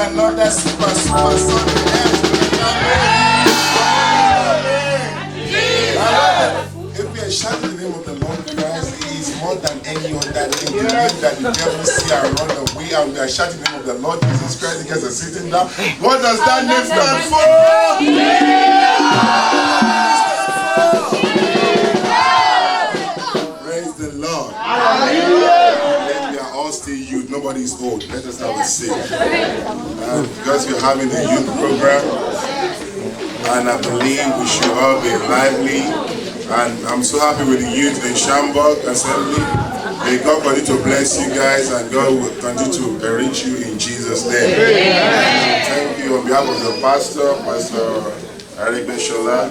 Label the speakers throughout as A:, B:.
A: Another super Sunday. If we are shouting the name of the Lord Christ, He is more than any other name. You believe that the devil see and run away, and we are shouting the name of the Lord Jesus Christ because they're sitting down. What does that name stand for? Praise the Lord. We are all still youth. Nobody is old. Let us have a seat. Because we're having a youth program, and I believe we should all be lively. And I'm so happy with the youth in Apostolic Assembly. May God continue to bless you guys, and God will continue to enrich you in Jesus' name. Thank you on behalf of the pastor, Pastor Eric Beshola.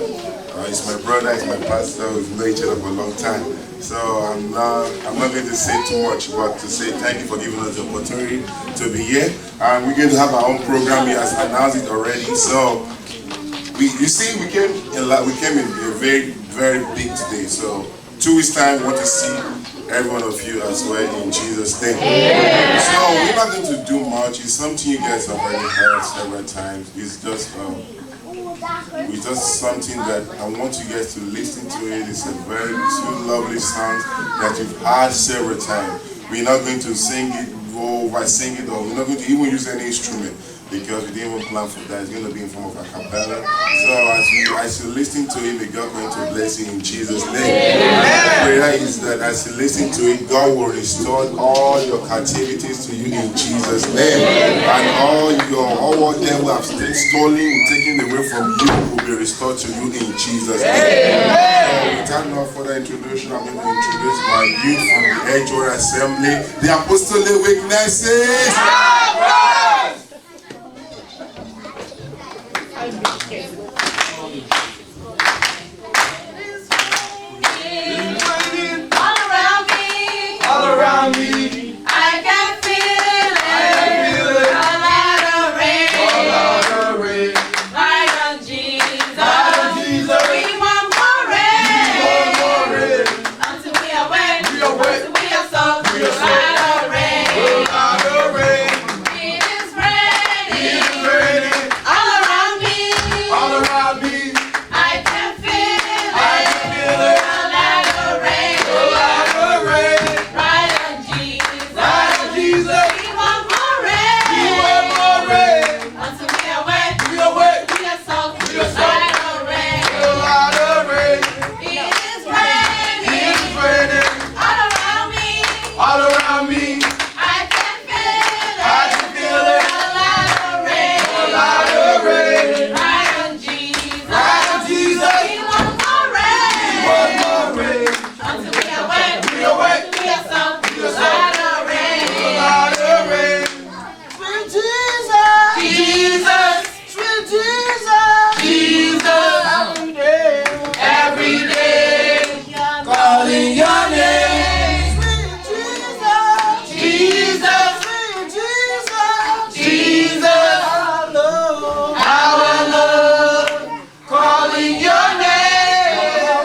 A: He's my brother, he's my pastor. We've known each other for a long time. So I'm not going to say too much, but to say thank you for giving us the opportunity to be here. And we're going to have our own program. He has announced it already. So we came in a very, very big today. So 2 weeks time, we want to see every one of you as well in Jesus' name. So we're not going to do much. It's something you guys have already heard several times. It's just something that I want you guys to listen to it. It's a very two lovely songs that you've heard several times. We're not going to sing it, or we're not going to even use any instrument, because we didn't even plan for that. It's going to be in form of a cappella. So as you listen to it, may God going to bless you in Jesus' name. The prayer is that as you listen to it, God will restore all your captivities to you in Jesus' name. And all what devil have stolen, taken away from you, will be restored to you in Jesus' name. Without no further introduction, I'm going to introduce my youth from the Edgewater Assembly, the Apostolic Witnesses.
B: All around me, I can feel it. A lot of rain, right on Jesus. We want more rain, until we are wet, until we are soft. A lot of rain, it is raining, all around me. I can feel it. A lot of rain, right on Jesus. We want more rain, until we are wet, we are soft. A lot of rain, it is raining, all around me. I can feel it. A lot of rain, right on Jesus. We want more rain, until we are wet, we are soft. A lot of rain, sweet Jesus, every day, calling your name, sweet Jesus, our Lord, calling your name,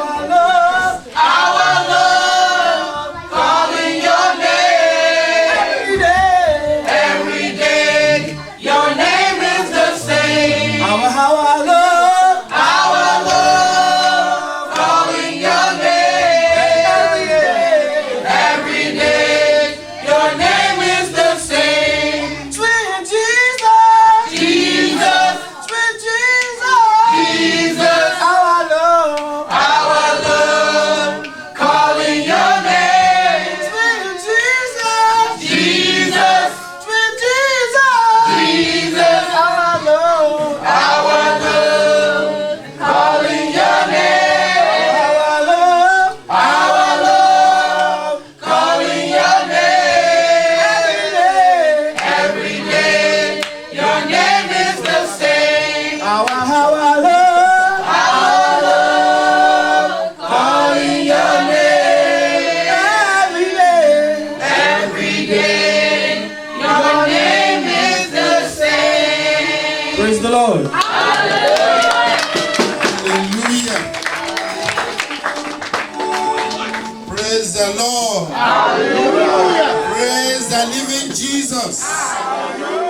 B: our Lord, calling your name, every day, your name is the same, our Lord, calling your name, every day, your name is the same, sweet Jesus, our Lord, calling your name, sweet Jesus, our Lord, calling your name, our Lord, calling your name, every day, your name is the same, our Lord, calling your name, every day, your name is the same.
C: Praise the Lord.
A: Hallelujah. Praise the Lord. Praise the Jesus.